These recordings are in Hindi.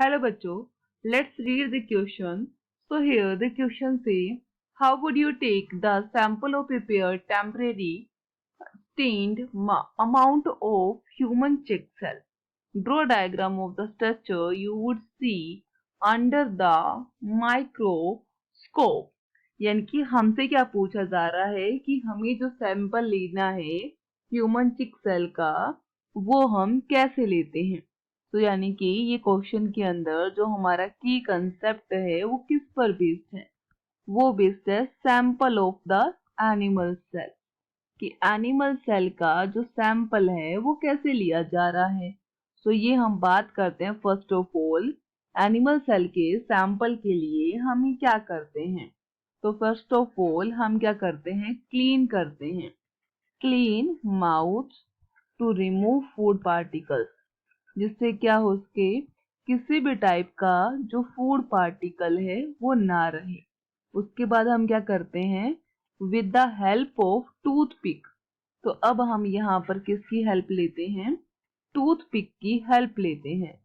Hello बच्चों, let's read the question. So here the question say, how would you take the sample of prepared temporary stained amount of human cheek cell? Draw diagram of the structure you would see under the microscope. यानी कि हमसे क्या पूछा जा रहा है कि हमें जो सैंपल लेना है ह्यूमन चिक सेल का वो हम कैसे लेते हैं। तो यानी कि ये क्वेश्चन के अंदर जो हमारा की कंसेप्ट है वो किस पर बेस्ड है, वो बेस्ड है sample of the animal cell, कि एनिमल सेल का जो सैंपल है वो कैसे लिया जा रहा है। तो ये हम बात करते हैं first of all animal cell के सैंपल के लिए हम क्या करते हैं। तो फर्स्ट ऑफ ऑल हम क्या करते हैं, क्लीन करते हैं, clean mouth to remove food particles, जिससे क्या हो सके किसी भी टाइप का जो फूड पार्टिकल है वो ना रहे। उसके बाद हम क्या करते हैं, with the help of toothpick. तो अब हम यहाँ पर किसकी हेल्प लेते हैं, टूथपिक की हेल्प लेते हैं।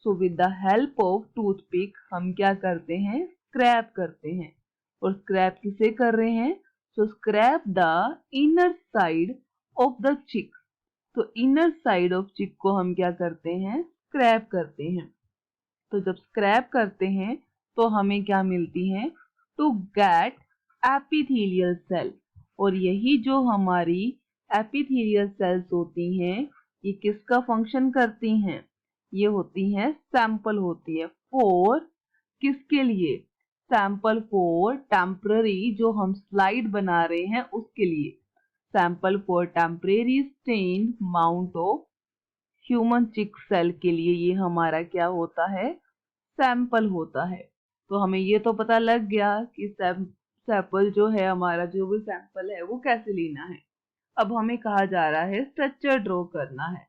So with the help of toothpick हम क्या करते हैं, स्क्रैप करते हैं। और स्क्रैप किसे कर रहे हैं, so scrape the inner side of the chick. तो इनर साइड ऑफ चिक को हम क्या करते हैं, स्क्रैप करते हैं। तो जब स्क्रैप करते हैं तो हमें क्या मिलती है, टू गेट एपिथेलियल सेल। और यही जो हमारी एपिथेलियल सेल्स होती हैं ये किसका फंक्शन करती हैं, ये होती हैं सैंपल होती है फॉर, किसके लिए, सैंपल फॉर टेम्पररी, जो हम स्लाइड बना रहे हैं उसके लिए, sample for temporary stain mount of human cheek cell के लिए ये हमारा क्या होता है, सैंपल होता है। तो हमें ये तो पता लग गया कि सैंपल जो है हमारा, जो भी सैंपल है वो कैसे लेना है। अब हमें कहा जा रहा है स्ट्रक्चर ड्रॉ करना है।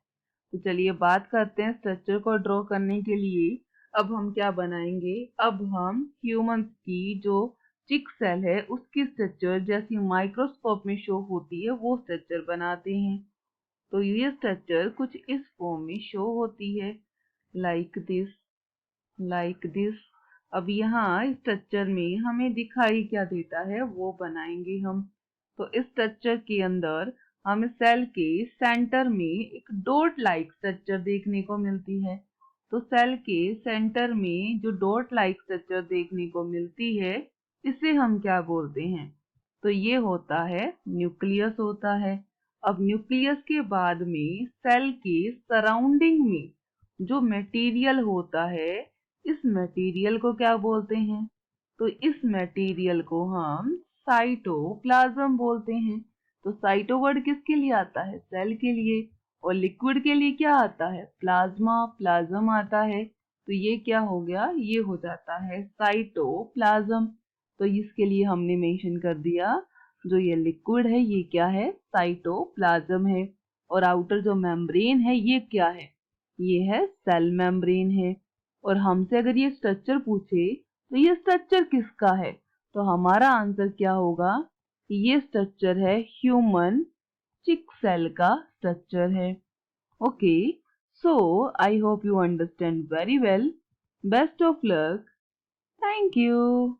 तो चलिए बात करते हैं स्ट्रक्चर को ड्रॉ करने के लिए। अब हम क्या बनाएंगे, अब हम ह्यूमन की जो चिक सेल है उसकी स्ट्रक्चर जैसी माइक्रोस्कोप में शो होती है वो स्ट्रक्चर बनाते हैं। तो ये स्ट्रक्चर कुछ इस फॉर्म में शो होती है, लाइक दिस, लाइक दिस। अब यहाँ स्ट्रक्चर में हमें दिखाई क्या देता है वो बनाएंगे हम। तो इस स्ट्रक्चर के अंदर हमें सेल के सेंटर में एक डॉट लाइक स्ट्रक्चर देखने को मिलती है। तो सेल के सेंटर में जो डॉट लाइक स्ट्रक्चर देखने को मिलती है इसे हम क्या बोलते हैं, तो ये होता है न्यूक्लियस होता है। अब न्यूक्लियस के बाद में सेल के सराउंडिंग में जो मटेरियल होता है इस मटेरियल को क्या बोलते हैं, तो इस मटेरियल को हम साइटोप्लाज्म बोलते हैं। तो साइटो वर्ड किसके लिए आता है, सेल के लिए, और लिक्विड के लिए क्या आता है, प्लाज्मा, प्लाज्म आता है। तो ये क्या हो गया, ये हो जाता है साइटोप्लाज्म। तो इसके लिए हमने मेंशन कर दिया जो ये लिक्विड है ये क्या है, साइटोप्लाज्म है। और आउटर जो मेम्ब्रेन है ये क्या है, ये है सेल मेम्ब्रेन है। और हमसे अगर ये स्ट्रक्चर पूछे तो ये स्ट्रक्चर किसका है, तो हमारा आंसर क्या होगा, ये स्ट्रक्चर है ह्यूमन चिक सेल का स्ट्रक्चर है। Okay, so I hope you understand very well. Best of luck. Thank you.